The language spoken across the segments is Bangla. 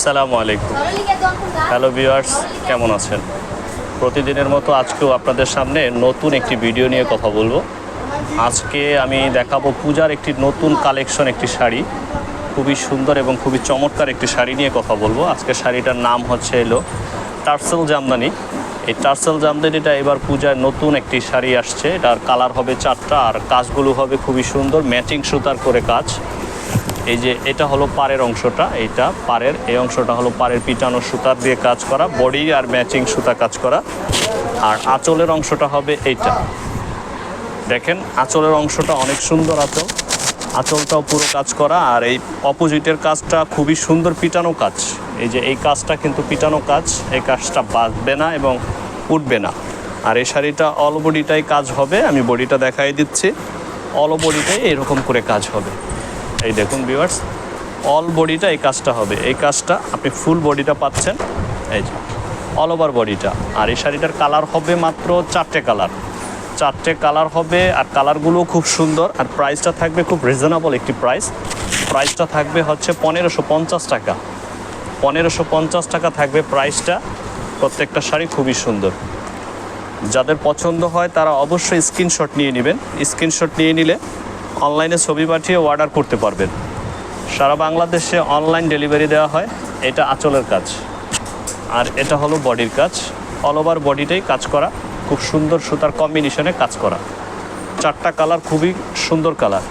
আসসালামু আলাইকুম। হ্যালো ভিউয়ার্স, কেমন আছেন? প্রতিদিনের মতো আজকেও আপনাদের সামনে নতুন একটি ভিডিও নিয়ে কথা বলবো। আজকে আমি দেখাবো পূজার একটি নতুন কালেকশন, একটি শাড়ি, খুবই সুন্দর এবং খুবই চমৎকার একটি শাড়ি নিয়ে কথা বলবো। আজকে শাড়িটার নাম হচ্ছে টার্সেল জামদানি। এই টার্সেল জামদানিটা এবার পূজায় নতুন একটি শাড়ি আসছে। এটার কালার হবে 4টা, আর কাজগুলো হবে খুবই সুন্দর, ম্যাচিং সুতার করে কাজ। এই যে এটা হলো পাড়ের অংশটা, এইটা পাড়ের এই অংশটা হলো পাড়ের পিটানো সুতার দিয়ে কাজ করা, বডি আর ম্যাচিং সুতা কাজ করা। আর আঁচলের অংশটা হবে এইটা, দেখেন আঁচলের অংশটা অনেক সুন্দর আঁচল, আঁচলটাও পুরো কাজ করা। আর এই অপোজিটের কাজটা খুবই সুন্দর পিটানো কাজ। এই যে এই কাজটা কিন্তু পিটানো কাজ, এই কাজটা বাঁধবে না এবং উঠবে না। আর এই শাড়িটা অল বডিটাই কাজ হবে, আমি বডিটা দেখাই দিচ্ছি। অল বডিটাই এরকম করে কাজ হবে। এই দেখুন ভিউয়ার্স, অল বডিটা এই কাজটা হবে। এই কাজটা আপনি ফুল বডিটা পাচ্ছেন, এই যে অল ওভার বডিটা। আর এই শাড়িটার কালার হবে মাত্র 4টে কালার, 4টে কালার হবে। আর কালারগুলো খুব সুন্দর। আর প্রাইসটা থাকবে খুব রিজনেবল একটি প্রাইসটা থাকবে হচ্ছে 1550 টাকা। 1550 টাকা থাকবে প্রাইসটা। প্রত্যেকটা শাড়ি খুবই সুন্দর। যাদের পছন্দ হয় তারা অবশ্যই স্ক্রিনশট নিয়ে নেবেন। স্ক্রিনশট নিয়ে নিলে অনলাইনে ছবি পাঠিয়ে অর্ডার করতে পারবেন। সারা বাংলাদেশে অনলাইন ডেলিভারি দেওয়া হয়। এটা আঁচলের কাজ, আর এটা হলো বডির কাজ। অল ওভার বডিটাই কাজ করা, খুব সুন্দর সুতার কম্বিনেশনে কাজ করা। 4টা কালার খুবই সুন্দর কালার।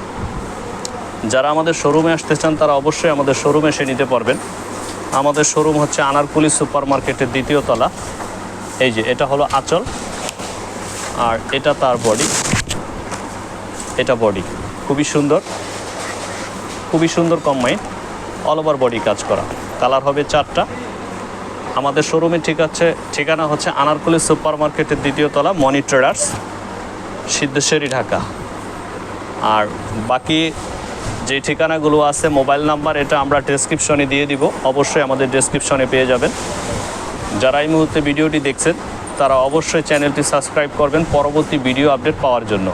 যারা আমাদের শোরুমে আসতে চান তারা অবশ্যই আমাদের শোরুমে এসে নিতে পারবেন। আমাদের শোরুম হচ্ছে আনারকুলি সুপার মার্কেটের 2য় তলা। এই যে এটা হলো আঁচল, আর এটা তার বডি, এটা বডি। খুবই সুন্দর, খুবই সুন্দর কম্বাইন, অল ওভার বডি কাজ করা। কালার হবে 4টা। আমাদের শোরুমে ঠিকানা হচ্ছে আনারকুলি সুপার মার্কেটের 2য় তলা, মনি ট্রেডার্স, সিদ্ধেশ্বরী, ঢাকা। আর বাকি যে ঠিকানাগুলো আছে, মোবাইল নাম্বার, এটা আমরা ডেসক্রিপশনে দিয়ে দিব। অবশ্যই আমাদের ডেসক্রিপশনে পেয়ে যাবেন। যারা এই মুহূর্তে ভিডিওটি দেখছেন তারা অবশ্যই চ্যানেলটি সাবস্ক্রাইব করবেন পরবর্তী ভিডিও আপডেট পাওয়ার জন্য।